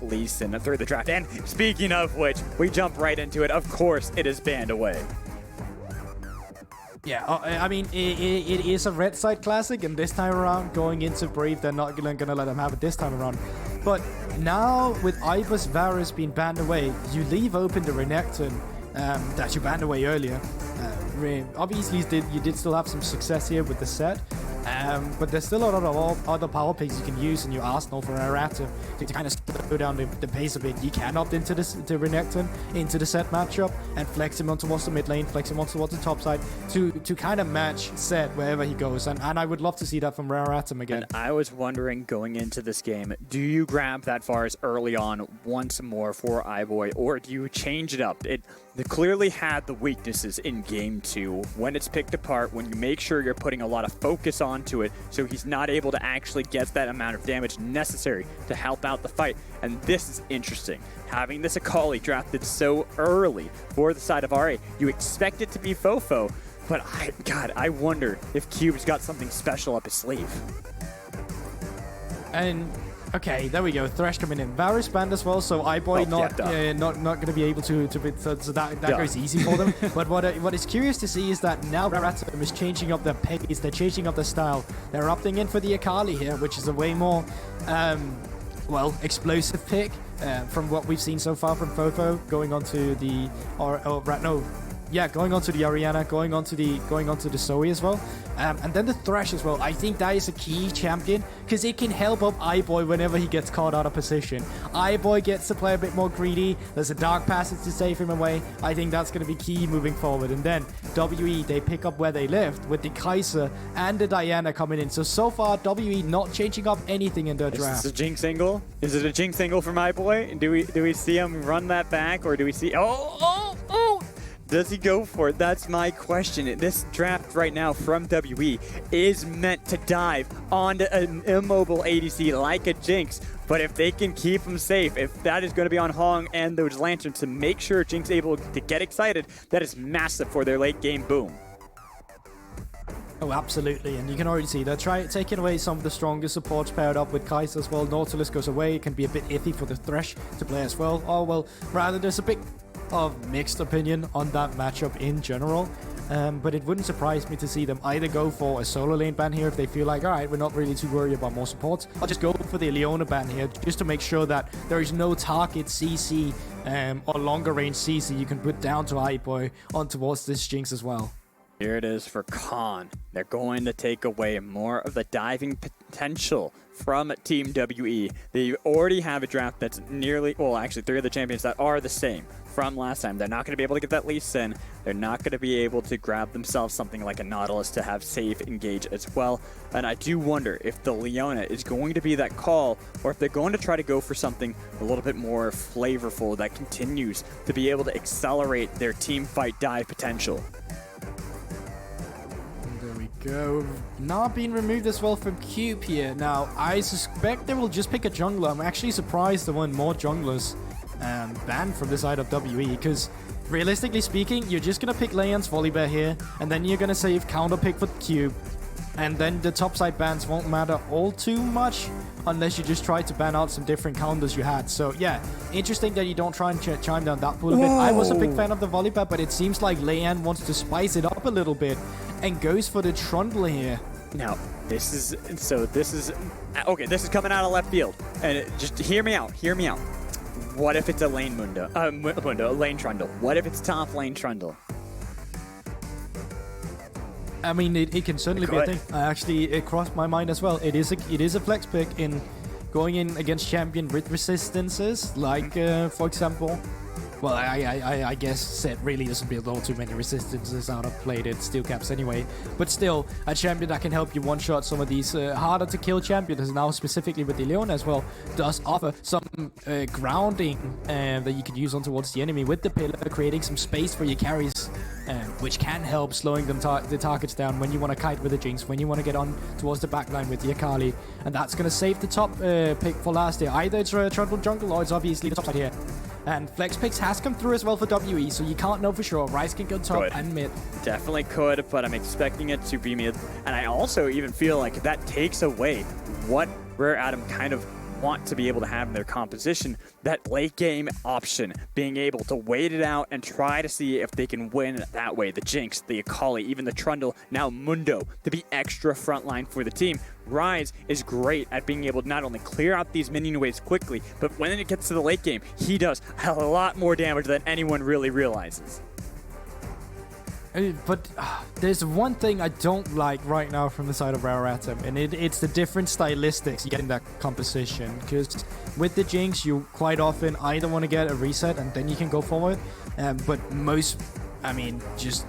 Lee Sin through the draft. And speaking of which, we jump right into it. Of course, it is banned away. Yeah, I mean, it is a red side classic, and this time around, going into Brave, they're not gonna let them have it this time around. But now, with Ibis Varus being banned away, you leave open the Renekton that you banned away earlier. Obviously, you did still have some success here with the set, but there's still a lot of other power picks you can use in your arsenal for Arata to kind of slow down the pace a bit. You can opt into the Renekton, into the set matchup, and flex him on towards the mid lane, flex him on towards the top side to kind of match set wherever he goes. And I would love to see that from Raratum again. And I was wondering going into this game, do you grab that Varus early on once more for iBoy, or do you change it up? It clearly had the weaknesses in game 2 when it's picked apart, when you make sure you're putting a lot of focus onto it so he's not able to actually get that amount of damage necessary to help out the fight. And this is interesting. Having this Akali drafted so early for the side of RA, you expect it to be Fofo, but I wonder if Cube's got something special up his sleeve. And okay, there we go. Thresh coming in. Varus banned as well, so iBoy not going to be able to so that goes easy for them. But what is curious to see is that now Raratum is changing up their pace, they're changing up their style. They're opting in for the Akali here, which is a way more well, explosive pick from what we've seen so far from Fofo, going on to the going on to the Ariana, going on to the Zoe as well, and then the Thresh as well. I think that is a key champion because it can help up iBoy whenever he gets caught out of position. iBoy gets to play a bit more greedy. There's a dark passage to save him away. I think that's going to be key moving forward. And then WE, they pick up where they left with the Kai'Sa and the Diana coming in. So far WE not changing up anything in their draft. Is this a Jinx angle? Is it a Jinx angle from iBoy? Do we see him run that back, or do we see? Oh! Does he go for it? That's my question. This draft right now from WE is meant to dive onto an immobile ADC like a Jinx. But if they can keep him safe, if that is going to be on Hong and those Lanterns to make sure Jinx is able to get excited, that is massive for their late game boom. Oh, absolutely, and you can already see they're taking away some of the strongest supports paired up with Kai'Sa as well. Nautilus goes away. It can be a bit iffy for the Thresh to play as well. Oh, well, rather there's a bit of mixed opinion on that matchup in general, but it wouldn't surprise me to see them either go for a solo lane ban here if they feel like, all right, we're not really too worried about more supports. I'll just go for the Leona ban here just to make sure that there is no target CC or longer range CC you can put down to iBoy on towards this Jinx as well. Here it is for Khan. They're going to take away more of the diving potential from Team WE. They already have a draft that's nearly, well, actually 3 of the champions that are the same from last time. They're not going to be able to get that Lee Sin. They're not going to be able to grab themselves something like a Nautilus to have safe engage as well. And I do wonder if the Leona is going to be that call, or if they're going to try to go for something a little bit more flavorful that continues to be able to accelerate their team fight dive potential. Go. Not being removed as well from Cube here. Now, I suspect they will just pick a jungler. I'm actually surprised there weren't more junglers banned from the side of WE, because realistically speaking, you're just going to pick Leon's Volibear here, and then you're going to save counter pick for Cube, and then the topside bans won't matter all too much unless you just try to ban out some different counters you had. So yeah, interesting that you don't try and chime down that pool a bit. I was a big fan of the Volibear, but it seems like Leon wants to spice it up a little bit and goes for the Trundle here. Now, this is okay, this is coming out of left field. And just hear me out. What if it's a lane a lane Trundle? What if it's top lane Trundle? I mean, it can certainly be a thing. Actually, it crossed my mind as well. It is a flex pick in going in against champion with resistances, like for example. Well, I guess Set really doesn't build all too many resistances out of plated steel caps anyway. But still, a champion that can help you one-shot some of these harder to kill champions, and now specifically with the Leona as well, does offer some grounding that you can use on towards the enemy with the pillar, creating some space for your carries, which can help slowing them the targets down when you want to kite with the Jinx, when you want to get on towards the backline with the Akali. And that's going to save the top pick for last year. Either it's Trundle Jungle or it's obviously the top side here. And flex picks has come through as well for WE, so you can't know for sure. Ryze can go top and mid. Definitely could, but I'm expecting it to be mid. And I also even feel like that takes away what Rare Adam kind of want to be able to have in their composition that late game option, being able to wait it out and try to see if they can win that way. The Jinx, the Akali, even the Trundle, now Mundo to be extra frontline for the team. Rise is great at being able to not only clear out these minion waves quickly, but when it gets to the late game, he does a lot more damage than anyone really realizes. But there's one thing I don't like right now from the side of Rare Atom, and it's the different stylistics you get in that composition. Because with the Jinx, you quite often either want to get a reset and then you can go forward, but most, I mean, just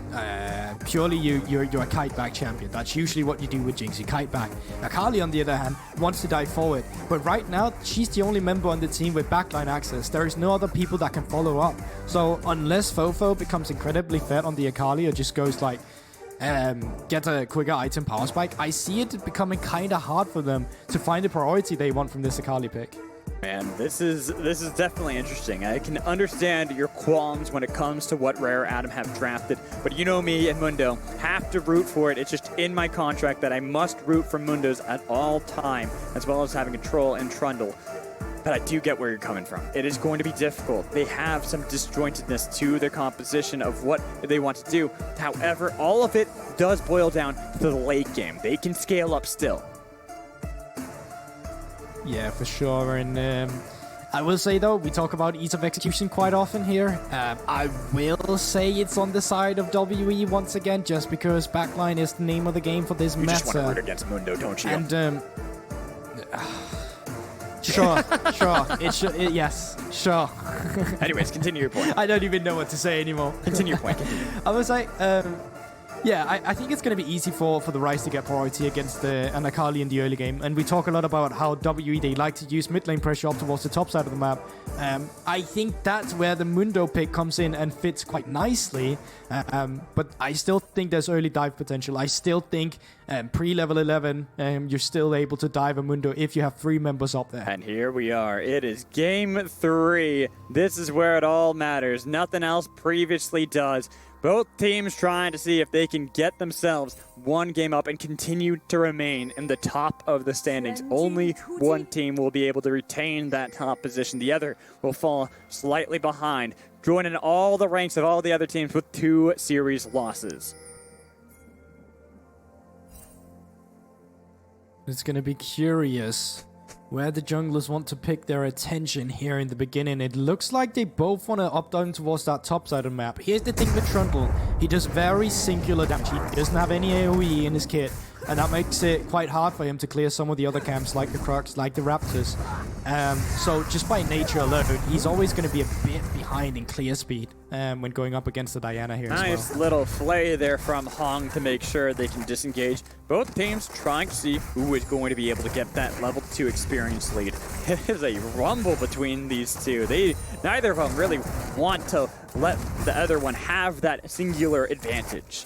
purely you're a kite back champion. That's usually what you do with Jinx. You kite back. Akali, on the other hand, wants to dive forward. But right now, she's the only member on the team with backline access. There is no other people that can follow up. So unless Fofo becomes incredibly fed on the Akali or just goes like, get a quicker item power spike, I see it becoming kind of hard for them to find the priority they want from this Akali pick. Man, this is definitely interesting. I can understand your qualms when it comes to what Rare Atom have drafted, but you know me and Mundo have to root for it. It's just in my contract that I must root for Mundos at all time, as well as having control and Trundle. But I do get where you're coming from. It is going to be difficult. They have some disjointedness to their composition of what they want to do. However, all of it does boil down to the late game. They can scale up still. Yeah, for sure. And I will say, though, we talk about ease of execution quite often here. I will say it's on the side of WE once again, just because backline is the name of the game for this meta. You just want to root against Mundo, don't you? And, sure. Yes, sure. Anyways, continue your point. I don't even know what to say anymore. Continue your point. Continue. I was like, yeah, I think it's going to be easy for the Rise to get priority against an Akali in the early game. And we talk a lot about how WE, they like to use mid lane pressure up towards the top side of the map. I think that's where the Mundo pick comes in and fits quite nicely. But I still think there's early dive potential. I still think pre-level 11, you're still able to dive a Mundo if you have 3 members up there. And here we are. It is game 3. This is where it all matters. Nothing else previously does. Both teams trying to see if they can get themselves one game up and continue to remain in the top of the standings. Only one team will be able to retain that top position. The other will fall slightly behind, joining all the ranks of all the other teams with 2 series losses. It's going to be curious where the junglers want to pick their attention here in the beginning. It looks like they both want to up down towards that top side of the map. Here's the thing with Trundle. He does very singular damage. He doesn't have any AoE in his kit, and that makes it quite hard for him to clear some of the other camps like the Crocs, like the Raptors. So just by nature alone, he's always going to be a bit behind in clear speed when going up against the Diana here Nice as well. little flay there from Hong to make sure they can disengage. Both teams trying to see who is going to be able to get that level 2 experience lead. It is a rumble between these two. Neither of them really want to let the other one have that singular advantage.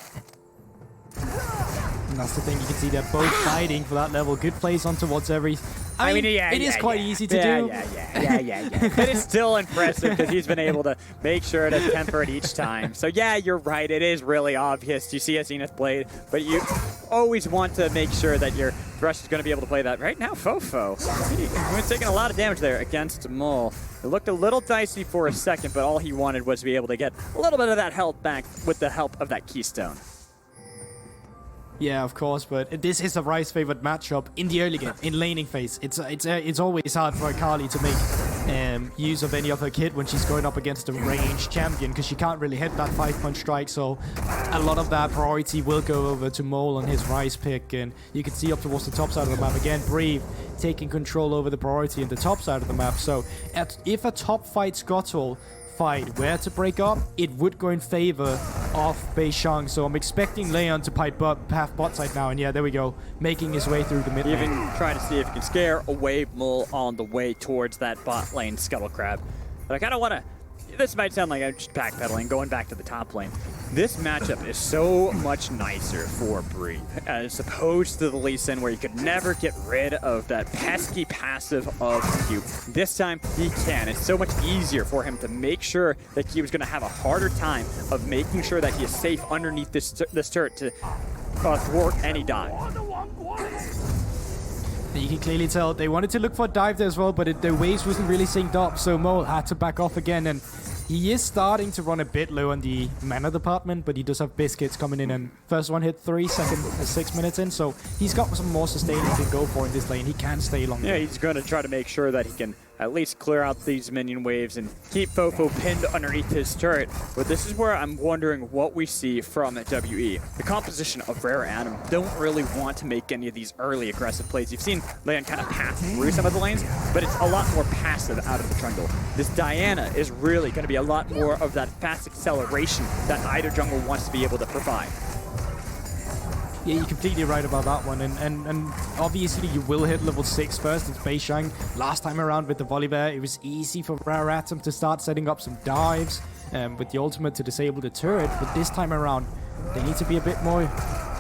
And that's the thing, you can see they're both fighting for that level. Good plays on towards every... I mean, it is quite easy to do. Yeah. But it's still impressive because he's been able to make sure to temper it each time. So yeah, you're right. It is really obvious. You see a Zenith Blade, but you always want to make sure that your Thresh is going to be able to play that. Right now, Fofo, he's taking a lot of damage there against Mole. It looked a little dicey for a second, but all he wanted was to be able to get a little bit of that health back with the help of that Keystone. Yeah, of course, but this is a Rise favorite matchup in the early game, in laning phase. It's always hard for Akali to make use of any of her kit when she's going up against a ranged champion, because she can't really hit that 5-punch strike, so a lot of that priority will go over to Mole on his Rise pick, and you can see up towards the top side of the map again, Brave taking control over the priority in the top side of the map. So if a top fight Scuttle fight where to break up, it would go in favor of Beishang. So I'm expecting Leon to path bot side now, and yeah, there we go, making his way through the mid lane. Even trying to see if he can scare away Mole on the way towards that bot lane Scuttle Crab. But I kind of want to... This might sound like I'm just backpedaling, going back to the top lane. This matchup is so much nicer for Bree, as opposed to the Lee Sin, where you could never get rid of that pesky passive of Q. This time, he can. It's so much easier for him to make sure that he was going to have a harder time of making sure that he is safe underneath this turret to thwart any dive. You can clearly tell they wanted to look for a dive there as well, but the waves wasn't really synced up, so Mo had to back off again. And he is starting to run a bit low on the mana department, but he does have biscuits coming in. And first one hit 3, second 6 minutes in, so he's got some more sustaining to go for in this lane. He can stay longer. Yeah, he's going to try to make sure that he can at least clear out these minion waves and keep Fofo pinned underneath his turret. But this is where I'm wondering what we see from WE. The composition of Rare Atom don't really want to make any of these early aggressive plays. You've seen Leon kind of pass through some of the lanes, but it's a lot more passive out of the jungle. This Diana is really going to be a lot more of that fast acceleration that either jungle wants to be able to provide. Yeah, you're completely right about that one, and obviously you will hit level 6 first. It's Beishang. Last time around with the Volibear, it was easy for Rare Atom to start setting up some dives with the ultimate to disable the turret, but this time around, they need to be a bit more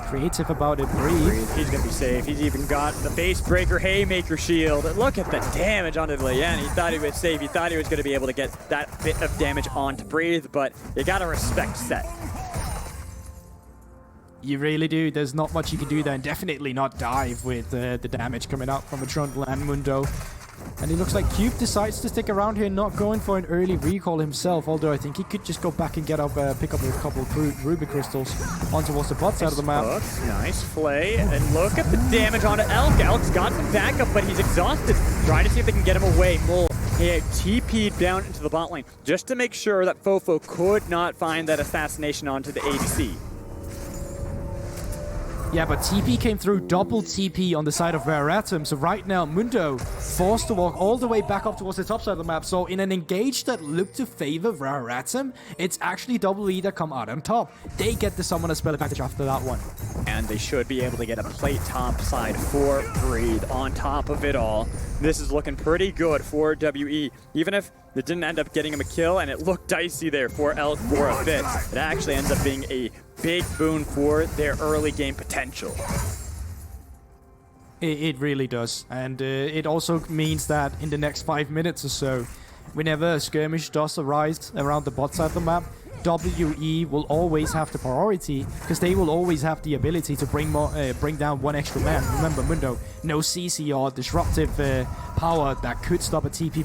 creative about it. Breathe. He's going to be safe. He's even got the Base Breaker Haymaker shield. Look at the damage onto Lian. He thought he was safe. He thought he was going to be able to get that bit of damage onto Breathe, but you got to respect Set. You really do. There's not much you can do there, and definitely not dive with the damage coming out from a Trundle and Mundo. And it looks like Cube decides to stick around here, not going for an early recall himself, although I think he could just go back and pick up a couple of Ruby Crystals on towards the bot side of the map. Nice play, and look at the damage onto Elk. Elk's got some backup, but he's exhausted. Trying to see if they can get him away. Mole, he had TP'd down into the bot lane just to make sure that Fofo could not find that assassination onto the ADC. Yeah, but TP came through, double TP on the side of Rare Atom. So right now, Mundo forced to walk all the way back up towards the top side of the map. So in an engage that looked to favor Rare Atom, it's actually WE that come out on top. They get the summoner spell advantage after that one. And they should be able to get a plate top side for Breathe on top of it all. This is looking pretty good for WE. Even if it didn't end up getting him a kill and it looked dicey there for Elk for a bit, it actually ends up being a big boon for their early game potential. It really does. And it also means that in the next 5 minutes or so, whenever a skirmish does arise around the bot side of the map, WE will always have the priority because they will always have the ability to bring down one extra man. Remember, Mundo, no CC or disruptive power that could stop a TP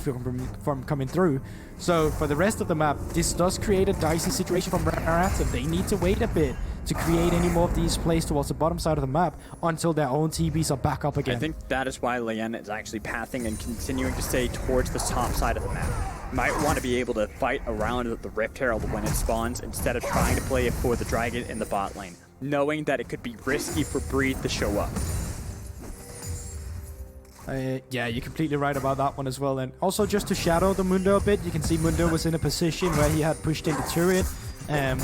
from coming through. So for the rest of the map, this does create a dicey situation from Rare Atom. They need to wait a bit to create any more of these plays towards the bottom side of the map until their own TPs are back up again. I think that is why Lian is actually pathing and continuing to stay towards the top side of the map. Might want to be able to fight around the Rift Herald when it spawns instead of trying to play it for the Dragon in the bot lane, knowing that it could be risky for Breathe to show up. Yeah, you're completely right about that one as well. And also just to shadow the Mundo a bit, you can see Mundo was in a position where he had pushed in the turret.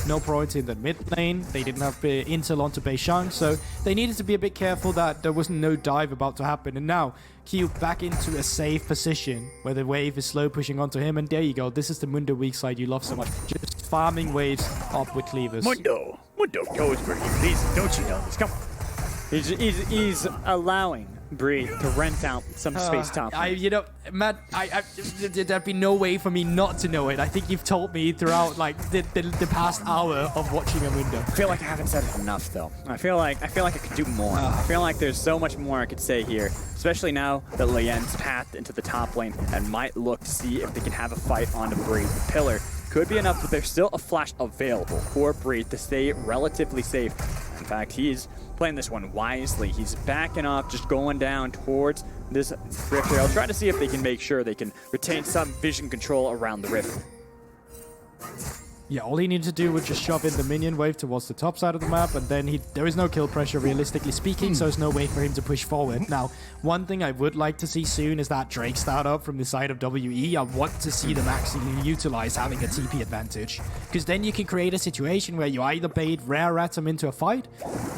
No priority in the mid lane. They didn't have intel onto Beishang, so they needed to be a bit careful that there was no dive about to happen. And now, Q back into a safe position where the wave is slow pushing onto him. And there you go. This is the Mundo weak side you love so much. Just farming waves up with cleavers. Mundo goes where he pleases. Don't you know this? Come on. He's allowing Breathe to rent out some space top. You know, Matt, there'd be no way for me not to know it. I think you've told me throughout like the past hour of watching a Mundo. I feel like I haven't said it enough though. I feel like I could do more. I feel like there's so much more I could say here, especially now that Lian's pathed into the top lane and might look to see if they can have a fight on to Breathe. The pillar could be enough, but there's still a flash available for Breathe to stay relatively safe. In fact, he's playing this one wisely. He's backing off, just going down towards this Rift here. I'll try to see if they can make sure they can retain some vision control around the Rift. Yeah, all he needed to do was just shove in the minion wave towards the top side of the map, and then there is no kill pressure, realistically speaking, so there's no way for him to push forward. Now, one thing I would like to see soon is that Drake startup from the side of WE. I want to see them actually utilize having a TP advantage, because then you can create a situation where you either bait Rare Atom into a fight,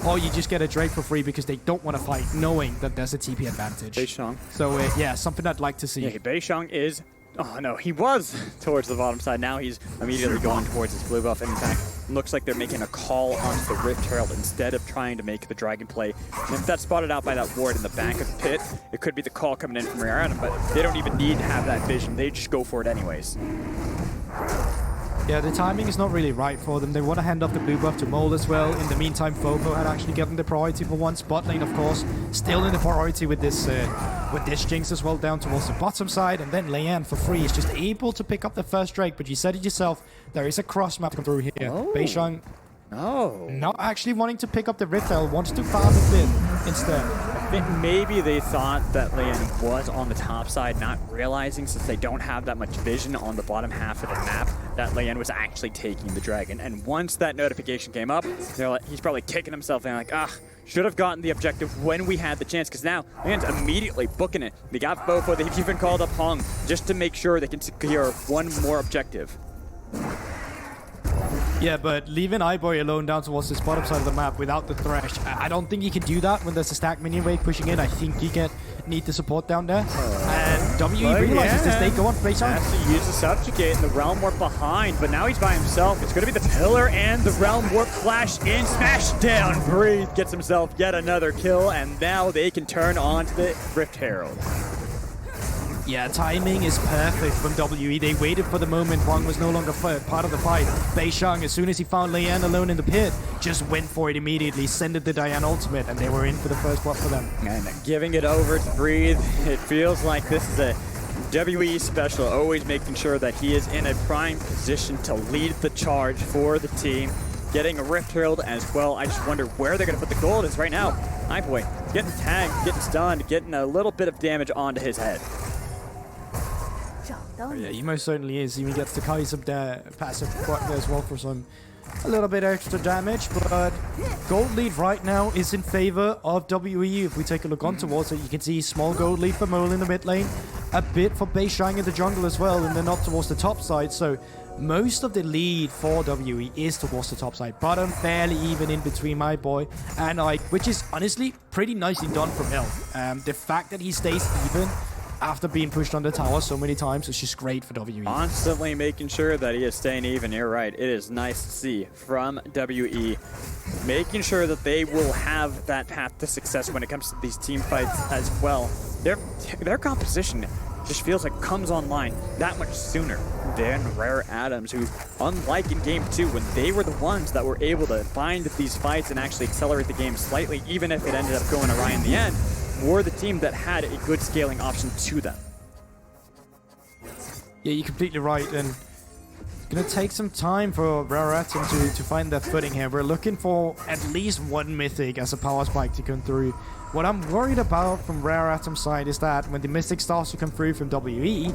or you just get a Drake for free because they don't want to fight, knowing that there's a TP advantage. Beishang. So, yeah, something I'd like to see. Yeah, Beishang is... Oh no, he was towards the bottom side. Now he's immediately going towards his blue buff. And in fact, looks like they're making a call onto the Rift Herald instead of trying to make the Dragon play. And if that's spotted out by that ward in the back of the pit, it could be the call coming in from Rare Atom, but they don't even need to have that vision. They just go for it anyways. Yeah, the timing is not really right for them. They want to hand off the blue buff to Mole as well. In the meantime, Fopo had actually gotten the priority for once. Bot lane, of course, still in the priority with this Jinx as well down towards the bottom side. And then Leanne for free is just able to pick up the first Drake. But you said it yourself, there is a cross map come through here. Oh. Beishang No. not actually wanting to pick up the Riftel, wants to farm a bit instead. I think maybe they thought that Leanne was on the top side, not realizing, since they don't have that much vision on the bottom half of the map, that Leanne was actually taking the dragon. And once that notification came up, they're like, he's probably kicking himself and like, should have gotten the objective when we had the chance, because now Leanne's immediately booking it. They got Fofo, they've even called up Hung just to make sure they can secure one more objective. Yeah, but leaving iBoy alone down towards this bottom side of the map without the Thresh, I don't think you can do that when there's a stack minion wave pushing in. I think you need the support down there. And WE realizes this. They go on face on. Has to use the Subjugate and the Realm Warp behind, but now he's by himself. It's going to be the Pillar and the Realm Warp clash in, smash down. Breathe gets himself yet another kill, and now they can turn on to the Rift Herald. Yeah, timing is perfect from WE. They waited for the moment Huang was no longer part of the fight. Beishang, as soon as he found Leanne alone in the pit, just went for it immediately, sended the Diane ultimate, and they were in for the first block for them. And giving it over to Breathe, it feels like this is a WE special, always making sure that he is in a prime position to lead the charge for the team. Getting a Rift Herald as well. I just wonder where they're going to put the gold is right now. iBoy getting tagged, getting stunned, getting a little bit of damage onto his head. Oh, yeah, he most certainly is. He even gets the Kai'Sa passive there as well for a little bit extra damage, but gold lead right now is in favor of WE. If we take a look on towards it, you can see small gold lead for Mole in the mid lane, a bit for Beishang in the jungle as well, and then up towards the top side. So most of the lead for WE is towards the top side. Bottom fairly even in between my boy and Ike, which is honestly pretty nicely done from Hill. The fact that he stays even after being pushed on the tower so many times, it's just great for WE. Constantly making sure that he is staying even. You're right. It is nice to see from WE. Making sure that they will have that path to success when it comes to these team fights as well. Their composition just feels like comes online that much sooner than Rare Adams, who, unlike in Game 2, when they were the ones that were able to find these fights and actually accelerate the game slightly, even if it ended up going awry in the end, were the team that had a good scaling option to them. Yeah, you're completely right, and it's gonna take some time for Rare Atom to find their footing here. We're looking for at least one Mythic as a power spike to come through. What I'm worried about from Rare Atom's side is that when the Mystic starts to come through from WE,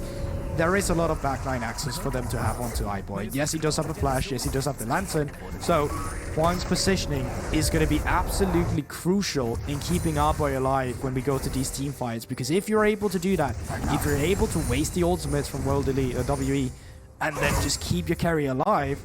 there is a lot of backline access for them to have onto iBoy. Yes, he does have the flash. Yes, he does have the lantern. So Huang's positioning is going to be absolutely crucial in keeping our boy alive when we go to these team fights. Because if you're able to do that, if you're able to waste the ultimates from World Elite or WE, and then just keep your carry alive,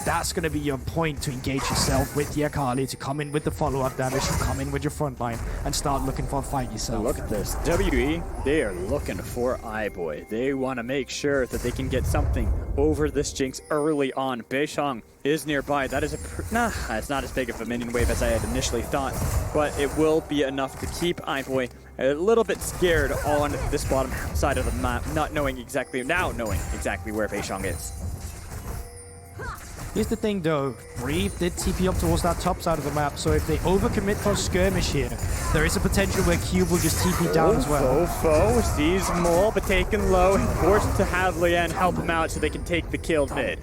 that's going to be your point to engage yourself with the Akali, to come in with the follow-up damage, to come in with your front line, and start looking for a fight yourself. Look at this. WE, they are looking for iBoy. They want to make sure that they can get something over this Jinx early on. Beishang is nearby. That is it's not as big of a minion wave as I had initially thought, but it will be enough to keep iBoy a little bit scared on this bottom side of the map, not knowing exactly where Beishang is. Here's the thing though, Breathe did TP up towards that top side of the map, so if they overcommit for a skirmish here, there is a potential where Cube will just TP down as well. Fofo sees Mole, but taken low and forced to have Leanne help him out so they can take the kill mid.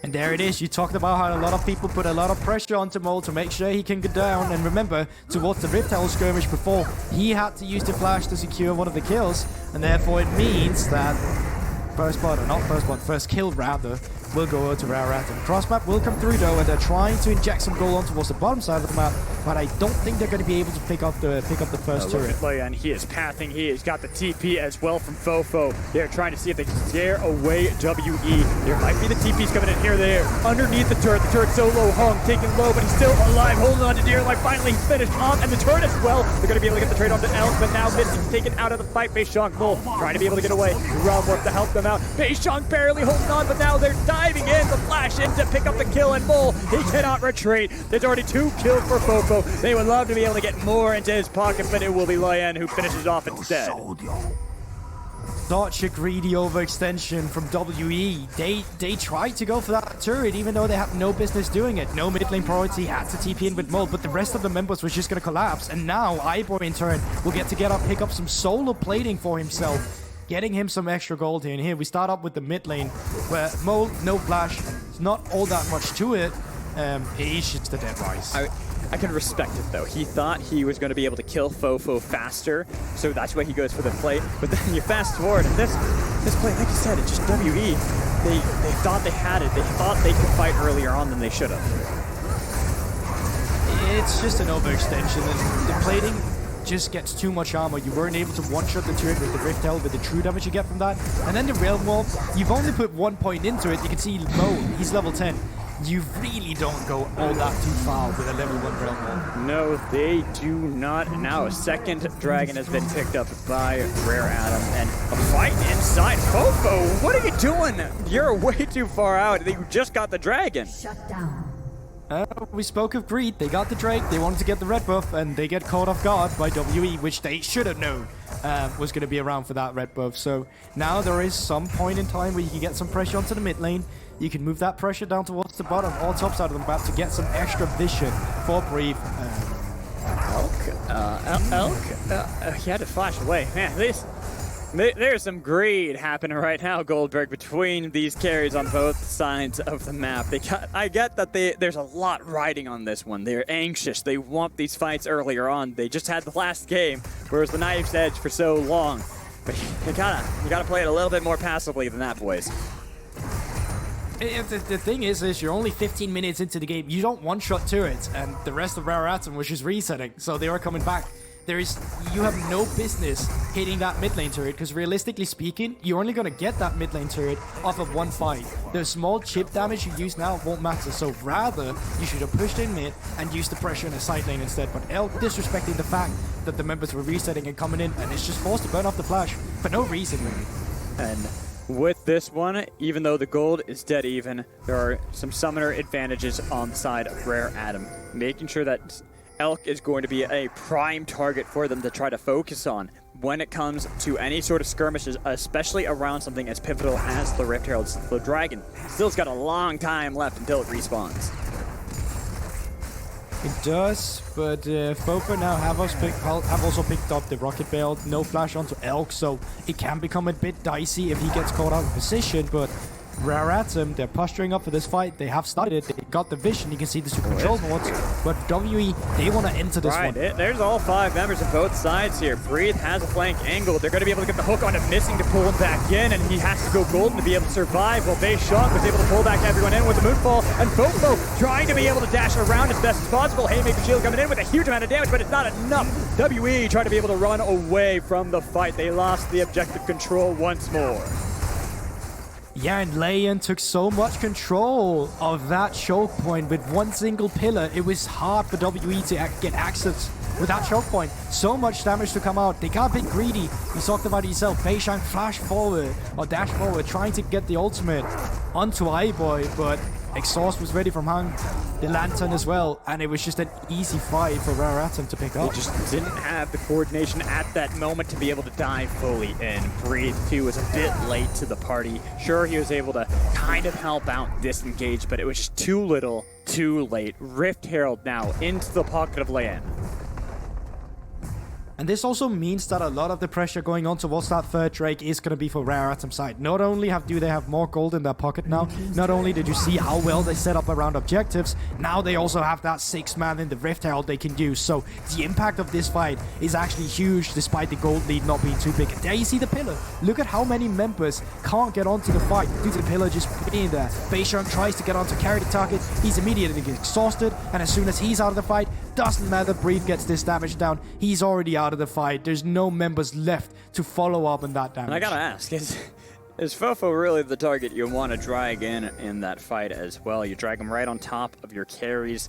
And there it is. You talked about how a lot of people put a lot of pressure onto Mole to make sure he can get down. And remember, towards the Rift Herald skirmish before, he had to use the flash to secure one of the kills. And therefore it means that first kill rather, will go over to Rare Atom. Crossmap will come through though, and they're trying to inject some gold on towards the bottom side of the map, but I don't think they're going to be able to pick up the first turret. And he is pathing. He has got the TP as well from Fofo. They're trying to see if they can scare away WE. There might be the TPs coming in here. There underneath the turret. The turret's so low. Hung taking low, but he's still alive, holding on to dear life. Finally, he's finished off, and the turret as well. They're going to be able to get the trade onto Elk, but now Mystic's taken out of the fight. Beishang Mole trying to be able to get away. Realm Warp to help them out. Beishang barely holding on, but now they're diving in. The flash in to pick up the kill, and Mole, he cannot retreat. There's already 2 kills for Fofo. They would love to be able to get more into his pocket, but it will be Leanne who finishes off instead. such a greedy overextension from WE. They tried to go for that turret even though they had no business doing it. No mid lane priority, had to TP in with Mold, but the rest of the members was just going to collapse. And now iBoy in turn will get to pick up some solo plating for himself, getting him some extra gold here. And here we start up with the mid lane where Mold, no flash, it's not all that much to it. He's just a dead rise. I can respect it though. He thought he was going to be able to kill Fofo faster, so that's why he goes for the play. But then you fast forward, and this play, like you said, it's just WE. They thought they had it. They thought they could fight earlier on than they should have. It's just an overextension, and the plating just gets too much armor. You weren't able to one-shot the turret with the Rift Hell, with the true damage you get from that. And then the Realm Wall, you've only put 1 point into it. You can see Mo, he's level 10. You really don't go all that too far with a level 1 Realm Wall. No, they do not. Now a second dragon has been picked up by Rare Adam, and a fight inside. Fofo, what are you doing? You're way too far out. You just got the dragon. Shut down. We spoke of greed. They got the Drake, they wanted to get the red buff, and they get caught off guard by WE, which they should have known was going to be around for that red buff. So now there is some point in time where you can get some pressure onto the mid lane. You can move that pressure down towards the bottom or top side of the map to get some extra vision for Breathe. Elk, he had to flash away. Man, there's some greed happening right now, Goldberg, between these carries on both sides of the map. I get that there's a lot riding on this one. They're anxious. They want these fights earlier on. They just had the last game, whereas the Knife's Edge for so long. But you gotta play it a little bit more passively than that, boys. The thing is you're only 15 minutes into the game. You don't one-shot turrets, and the rest of Rare Atom was just resetting, so they were coming back. You have no business hitting that mid lane turret, because realistically speaking, you're only going to get that mid lane turret off of one fight. The small chip damage you use now won't matter, so rather, you should have pushed in mid and used the pressure in the side lane instead. But Elk disrespecting the fact that the members were resetting and coming in, and it's just forced to burn off the flash for no reason, really. And with this one, even though the gold is dead even, there are some summoner advantages on the side of Rare Adam, making sure that Elk is going to be a prime target for them to try to focus on when it comes to any sort of skirmishes, especially around something as pivotal as the Rift Herald. The Dragon still's got a long time left until it respawns. It does, but Fofo now have also picked up the Rocket Belt, no flash onto Elk, so it can become a bit dicey if he gets caught out of position, but Rare Atom, they're posturing up for this fight. They have started it. They got the vision. You can see the super control nodes. But WE, they want to enter this one. There's all 5 members of both sides here. Breathe has a flank angle. They're going to be able to get the hook on him, missing to pull him back in, and he has to go golden to be able to survive. While Bayshot was able to pull back everyone in with the Moonfall, and Fofo trying to be able to dash around as best as possible. Haymaker Shield coming in with a huge amount of damage, but it's not enough. WE trying to be able to run away from the fight. They lost the objective control once more. Yeah, and Leon took so much control of that choke point with one single pillar. It was hard for WE to get access with that choke point. So much damage to come out. They got a bit greedy. You talked about it yourself. Beishang flash forward or dash forward, trying to get the ultimate onto iBoy, but Exhaust was ready from Hang, the Lantern as well, and it was just an easy fight for Rare Atom to pick up. He just didn't have the coordination at that moment to be able to dive fully in. Breathe, too, was a bit late to the party. Sure, he was able to kind of help out disengage, but it was just too little, too late. Rift Herald now into the pocket of Leanne. And this also means that a lot of the pressure going on towards that third Drake is going to be for Rare Atom side. Not only do they have more gold in their pocket now, not only did you see how well they set up around objectives, now they also have that 6-man in the Rift Herald they can use. So the impact of this fight is actually huge despite the gold lead not being too big. And there you see the pillar. Look at how many members can't get onto the fight due to the pillar just being there. Beishang tries to get on to carry the target. He's immediately exhausted, and as soon as he's out of the fight, doesn't matter, Breathe gets this damage down. He's already out of the fight. There's no members left to follow up on that damage. And I gotta ask, is Fofo really the target you want to drag in that fight as well? You drag him right on top of your carries.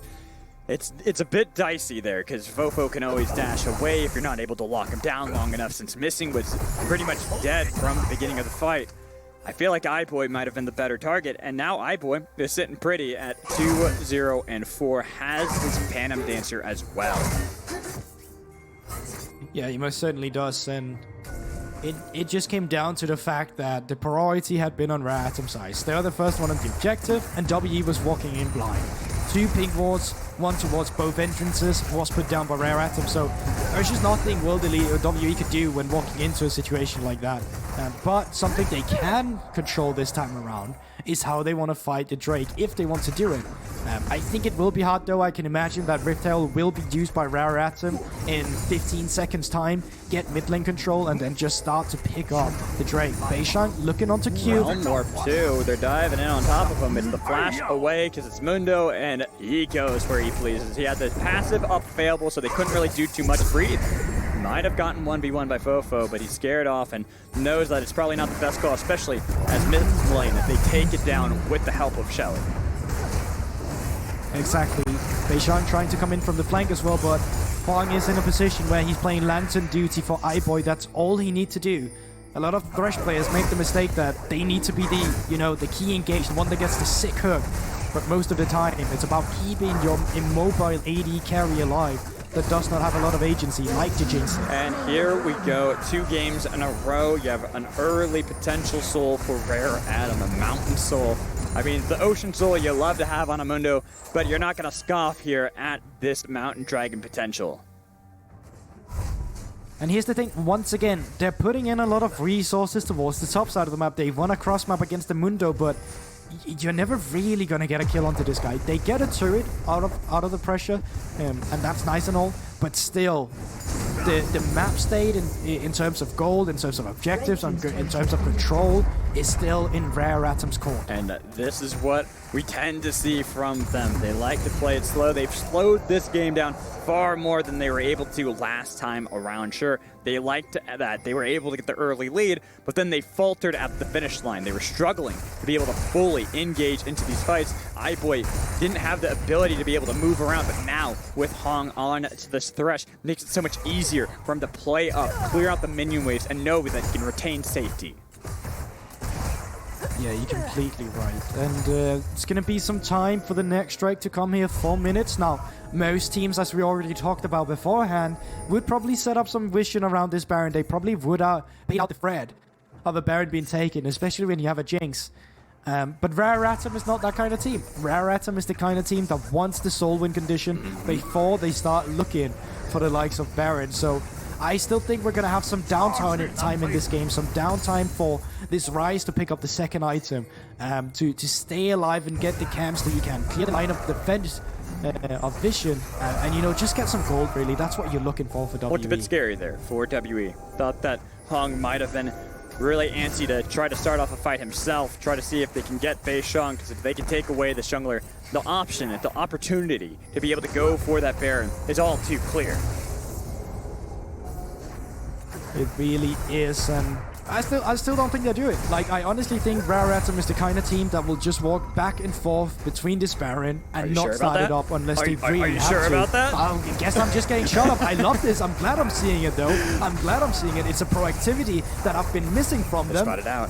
It's a bit dicey there, because Fofo can always dash away if you're not able to lock him down long enough, since Missing was pretty much dead from the beginning of the fight. I feel like iBoy might have been the better target, and now iBoy is sitting pretty at 2-0-4, has his Panem Dancer as well. Yeah, he most certainly does, and it just came down to the fact that the priority had been on Rare Atom's side. They were the first one on the objective, and WE was walking in blind. 2 pink wards, one towards both entrances, was put down by Rare Atom, so there's just nothing World Elite or WE could do when walking into a situation like that. But something they can control this time around is how they want to fight the Drake, if they want to do it. I think it will be hard though. I can imagine that Rift Herald will be used by Rare Atom in 15 seconds time, get mid lane control, and then just start to pick up the Drake. Beishang looking onto Q. Realm Warp too. They're diving in on top of him. It's the flash away because it's Mundo, and he goes where he pleases. He had the passive up available, so they couldn't really do too much. Breathe. Might have gotten 1v1 by Fofo, but he's scared off and knows that it's probably not the best call, especially as mid lane, that they take it down with the help of Shelly. Exactly. Beishang trying to come in from the flank as well, but Huang is in a position where he's playing Lantern duty for iBoy. That's all he needs to do. A lot of Thresh players make the mistake that they need to be the key engaged, the one that gets the sick hook. But most of the time, it's about keeping your immobile AD carry alive that does not have a lot of agency, like the Jinx. And here we go, 2 games in a row. You have an early potential soul for Rare Atom, a Mountain Soul. I mean, the Ocean Soul you love to have on a Mundo, but you're not going to scoff here at this Mountain Dragon potential. And here's the thing, once again, they're putting in a lot of resources towards the top side of the map. They won a cross map against the Mundo, but you're never really gonna get a kill onto this guy. They get a turret out of the pressure, and that's nice and all, but still, the map state in terms of gold, in terms of objectives, in terms of control, is still in Rare Atom's court. And this is what we tend to see from them. They like to play it slow. They've slowed this game down far more than they were able to last time around. Sure, they liked that. They were able to get the early lead, but then they faltered at the finish line. They were struggling to be able to fully engage into these fights. iBoy didn't have the ability to be able to move around, but now with Hong on to this Thresh, makes it so much easier for him to play up, clear out the minion waves, and know that he can retain safety. Yeah, you're completely right. And it's going to be some time for the next strike to come here, 4 minutes. Now, most teams, as we already talked about beforehand, would probably set up some vision around this Baron. They probably would pay out the threat of a Baron being taken, especially when you have a Jinx. But Rare Atom is not that kind of team. Rare Atom is the kind of team that wants the soul win condition before they start looking for the likes of Baron. So I still think we're going to have some downtime in this game, some downtime for this Ryze to pick up the second item, to stay alive and get the camps that you can, clear the line of defense of vision, and just get some gold, really. That's what you're looking for WE. What's a bit scary there for WE. Thought that Hong might have been really antsy to try to start off a fight himself, try to see if they can get Beishang, because if they can take away the jungler, the option, the opportunity to be able to go for that Baron is all too clear. It really is, and I still don't think they'll do it. Like, I honestly think Rare Atom is the kind of team that will just walk back and forth between this Baron and not start it up unless they really have to. Are you sure about that? I guess I'm just getting shot up. I love this. I'm glad I'm seeing it, though. I'm glad I'm seeing it. It's a proactivity that I've been missing from them. Spot it out.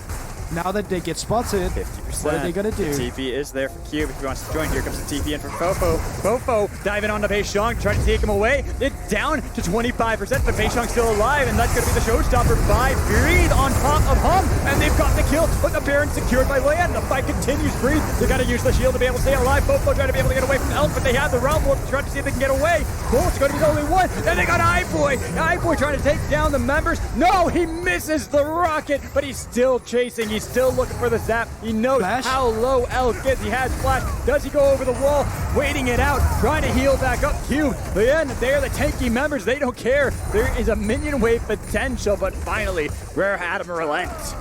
Now that they get spotted, 50%. what are they gonna do? The TP is there for Cube if he wants to join. Here comes the TP in from Fofo. Fofo diving onto Beishang, trying to take him away. It's down to 25%, but Beishang's still alive, and that's gonna be the showstopper by Breathe on top of Hum, and they've got the kill, but the Baron's secured by Land. The fight continues. Breathe, they gotta use the shield to be able to stay alive. Fofo trying to be able to get away from Elf, but they have the Realm Warp to try to see if they can get away. Bolt's gonna be the only one, and they got iBoy. iBoy trying to take down the members. No, he misses the rocket, but he's still chasing. He's still looking for the zap. He knows Flash. how low Elf gets. He has Flash. Does he go over the wall? Waiting it out. Trying to heal back up. Cube. The end. They're the tanky members. They don't care. There is a minion wave potential, but finally, Rare Atom relents.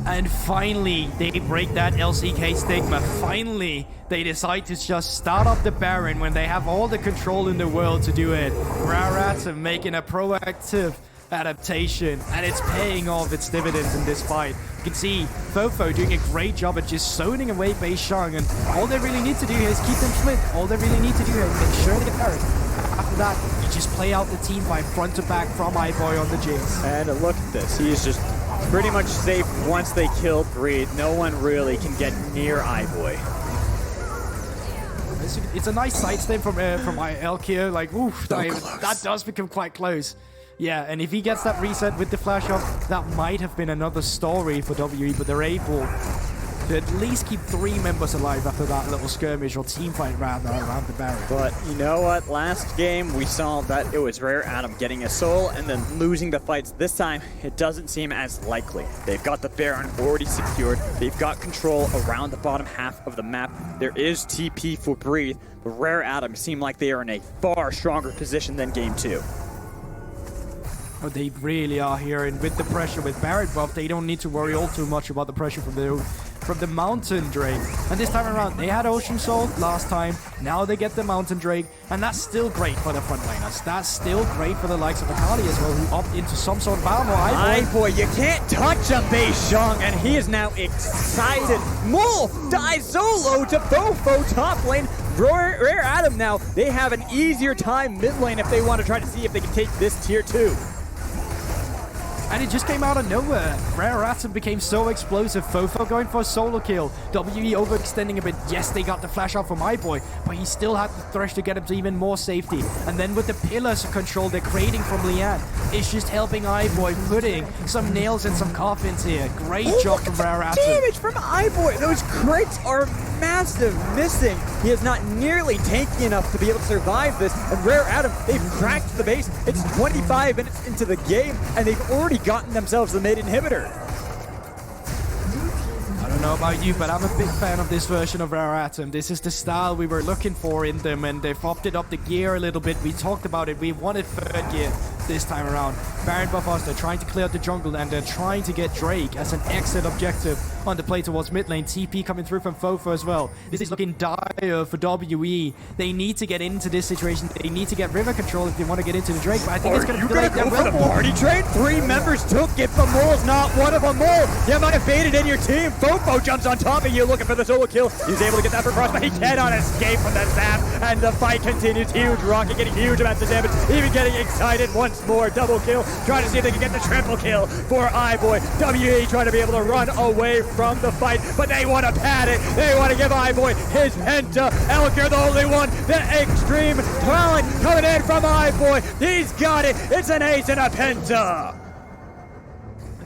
And finally, they break that LCK stigma. Finally, they decide to just start up the Baron when they have all the control in the world to do it. Rare Atom making a proactive adaptation, and it's paying off its dividends in this fight. You can see Fofo doing a great job at just zoning away Beishang, and all they really need to do here is keep them split. All they really need to do here is make sure they get Baron. After that, you just play out the team by front to back from iBoy on the Jinx. And look at this. He's just pretty much safe once they kill Breathe. No one really can get near iBoy. It's a nice sidestep from LPL. Like, oof, that does become quite close. Yeah, and if he gets that reset with the flash up, that might have been another story for WE, but they're able to at least keep 3 members alive after that little skirmish, or team fight rather, around the barrier. But you know what? Last game, we saw that it was Rare Adam getting a soul and then losing the fights. This time, it doesn't seem as likely. They've got the Baron already secured. They've got control around the bottom half of the map. There is TP for Breathe, but Rare Adam seem like they are in a far stronger position than Game 2. Oh, they really are here, and with the pressure with Barret buff, they don't need to worry all too much about the pressure from the Mountain Drake. And this time around, they had Ocean Soul last time, now they get the Mountain Drake, and that's still great for the frontliners. That's still great for the likes of Akali as well, who opt into some sort of armor. Boy, you can't touch a Bei Xiong, and he is now excited. Mole dies solo to Fofo top lane. Rare Adam now, they have an easier time mid lane if they want to try to see if they can take this tier 2. And it just came out of nowhere. Rare Atom became so explosive. Fofo going for a solo kill. WE overextending a bit. Yes, they got the flash out from iBoy, but he still had the thresh to get him to even more safety. And then with the pillars control they're creating from Lian, it's just helping iBoy, putting some nails and some coffins here. Great job from Rare Atom. Damage from iBoy. Those crits are massive. Missing. He is not nearly tanky enough to be able to survive this. And Rare Adam, they've cracked the base. It's 25 minutes into the game, and they've already gotten themselves the mid inhibitor. I don't know about you, but I'm a big fan of this version of Rare Atom. This is the style we were looking for in them, and they've opted up the gear a little bit. We talked about it. We wanted 3rd gear this time around. Baron buff us, they're trying to clear out the jungle, and they're trying to get Drake as an exit objective on the play towards mid lane. TP coming through from Fofo as well. This is looking dire for WE. They need to get into this situation. They need to get river control if they want to get into the Drake, but I think it's going to be delayed. Go for the party train? 3 members took it, but Mole's not one of them. Mole, you might have baited in your team. Fofo jumps on top of you looking for the solo kill. He's able to get that for cross, but he cannot escape from that zap, and the fight continues. Huge Rocket getting huge amounts of damage, even getting excited once more. Double kill, trying to see if they can get the triple kill for iBoy. WE trying to be able to run away from the fight, but they want to pad it. They want to give iBoy his penta. Elker, the only one. The extreme talent coming in from iBoy. He's got it. It's an ace and a penta.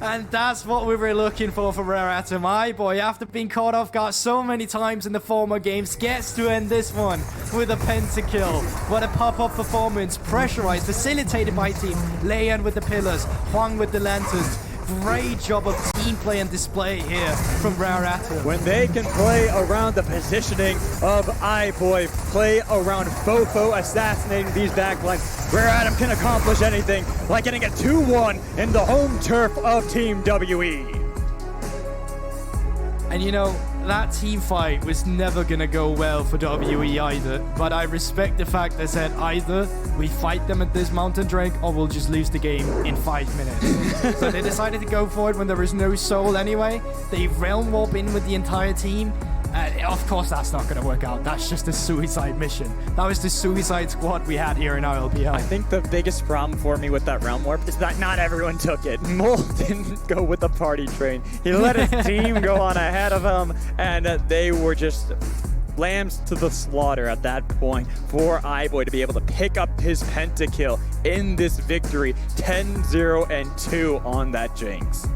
And that's what we were looking for Rare Atom. iBoy, after being caught off guard so many times in the former games, gets to end this one with a pentakill. What a pop-up performance. Pressurized, facilitated by team. Leian with the pillars, Huang with the lanterns. Great job of team play and display here from Rare Atom. When they can play around the positioning of iBoy, play around Fofo assassinating these backlines, Rare Atom can accomplish anything, like getting a 2-1 in the home turf of Team WE. And you know, that team fight was never gonna go well for WE either, but I respect the fact they said either we fight them at this Mountain Drake or we'll just lose the game in 5 minutes. So they decided to go for it when there is no soul anyway. They realm warp in with the entire team. Of course that's not going to work out. That's just a suicide mission. That was the suicide squad we had here in our LPL. I think the biggest problem for me with that realm warp is that not everyone took it. Mole didn't go with the party train. He let his team go on ahead of him, and they were just lambs to the slaughter at that point for iBoy to be able to pick up his pentakill in this victory. 10-0-2 on that Jinx.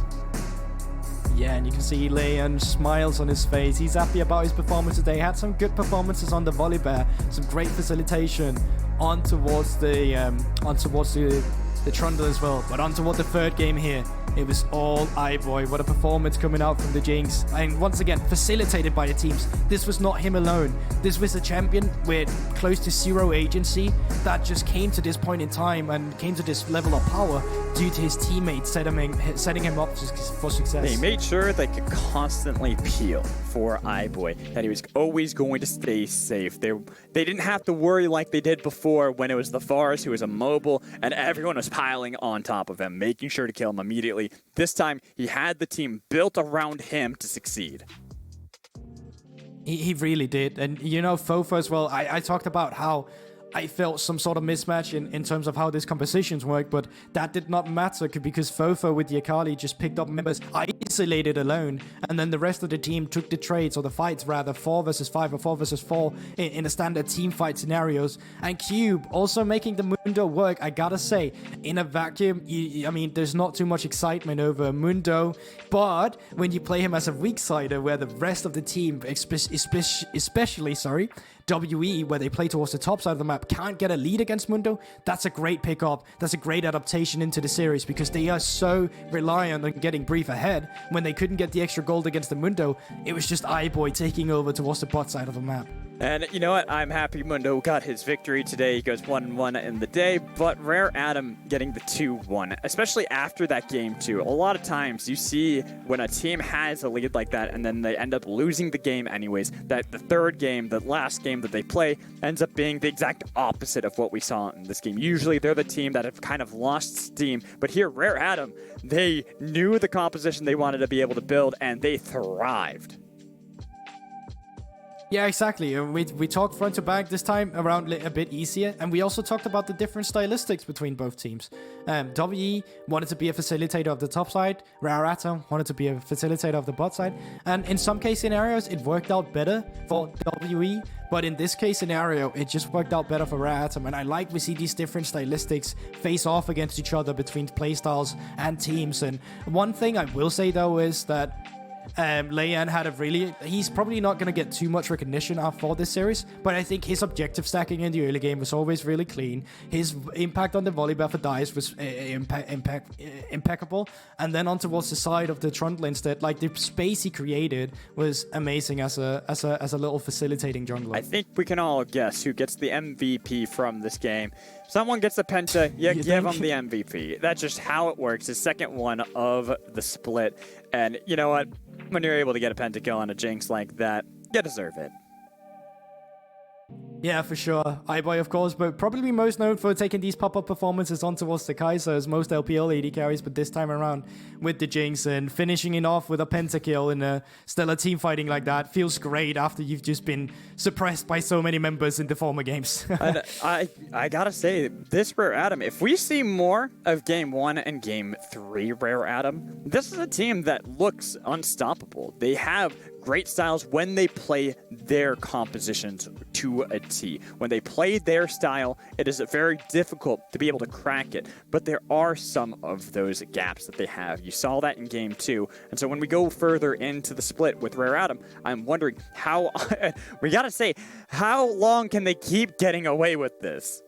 Yeah, and you can see Leian smiles on his face. He's happy about his performance today. He had some good performances on the volley bear, some great facilitation on towards the Trundle as well. But on toward the 3rd game here, it was all iBoy. What a performance coming out from the Jinx. And once again, facilitated by the teams. This was not him alone. This was a champion with close to 0 agency that just came to this point in time and came to this level of power due to his teammates setting him up for success. They made sure they could constantly peel for iBoy, that he was always going to stay safe. They didn't have to worry like they did before when it was the Forest who was immobile and everyone was piling on top of him, making sure to kill him immediately. This time, he had the team built around him to succeed. He really did. And you know, Fofo as well, I talked about how I felt some sort of mismatch in terms of how these compositions work, but that did not matter because Fofo with the Akali just picked up members isolated alone, and then the rest of the team took the trades, or the fights rather, 4 versus 5 or 4 versus 4 in a standard team fight scenarios. And Cube also making the Mundo work, I gotta say. In a vacuum, I mean, there's not too much excitement over Mundo, but when you play him as a weak sider where the rest of the team, especially WE, where they play towards the top side of the map, can't get a lead against Mundo, that's a great pickup. That's a great adaptation into the series, because they are so reliant on getting brief ahead. When they couldn't get the extra gold against the Mundo, it was just iBoy taking over towards the bot side of the map. And you know what? I'm happy Mundo got his victory today. He goes 1-1 in the day, but Rare Adam getting the 2-1, especially after that game too. A lot of times you see when a team has a lead like that and then they end up losing the game anyways, that the third game, the last game that they play, ends up being the exact opposite of what we saw in this game. Usually they're the team that have kind of lost steam, but here Rare Adam, they knew the composition they wanted to be able to build and they thrived. Yeah, exactly. We talked front to back this time around a bit easier, and we also talked about the different stylistics between both teams. WE wanted to be a facilitator of the top side, Rare Atom wanted to be a facilitator of the bot side, and in some case scenarios it worked out better for WE, but in this case scenario it just worked out better for Rare Atom, and I like we see these different stylistics face off against each other between playstyles and teams. And one thing I will say though is that Leyan had he's probably not going to get too much recognition for this series, but I think his objective stacking in the early game was always really clean. His impact on the volley buffer dice was impeccable, and then on towards the side of the Trundle instead, like the space he created was amazing as a little facilitating jungler. I think we can all guess who gets the MVP from this game. Someone gets the Penta, you give him the MVP. That's just how it works. The second one of the split. And you know what? When you're able to get a pentakill on a Jinx like that, you deserve it. Yeah, for sure. iBoy, of course, but probably most known for taking these pop-up performances on towards the Kaiser as most LPL AD carries, but this time around with the Jinx and finishing it off with a pentakill in a stellar team fighting like that feels great after you've just been suppressed by so many members in the former games. And I gotta say, this Rare Adam, if we see more of Game 1 and Game 3 Rare Adam, this is a team that looks unstoppable. They have great styles when they play their compositions to a T. When they play their style, it is very difficult to be able to crack it, but there are some of those gaps that they have. You saw that in Game 2, and so when we go further into the split with Rare Adam, I'm wondering how, we gotta say, how long can they keep getting away with this?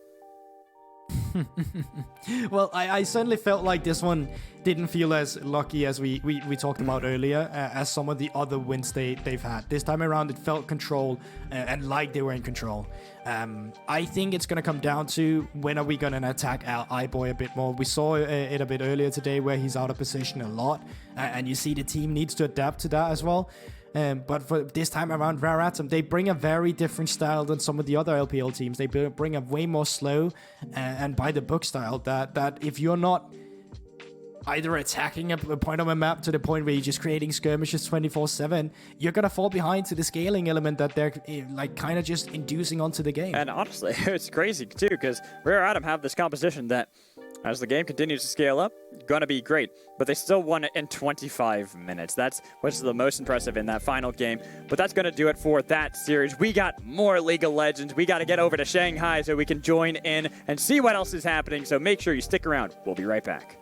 Well, I certainly felt like this one didn't feel as lucky as we talked about earlier as some of the other wins they've had. This time around, it felt control and like they were in control. I think it's going to come down to when are we going to attack our iBoy a bit more. We saw it a bit earlier today where he's out of position a lot, and you see the team needs to adapt to that as well. But for this time around, Rare Atom, they bring a very different style than some of the other LPL teams. They bring a way more slow and by the book style that if you're not either attacking a point on a map to the point where you're just creating skirmishes 24/7, you're gonna fall behind to the scaling element that they're like kind of just inducing onto the game. And honestly, it's crazy too, because Rare Atom have this composition that, as the game continues to scale up, gonna be great, but they still won it in 25 minutes. That's what's the most impressive in that final game. But that's gonna do it for that series. We got more League of Legends. We gotta get over to Shanghai so we can join in and see what else is happening. So make sure you stick around. We'll be right back.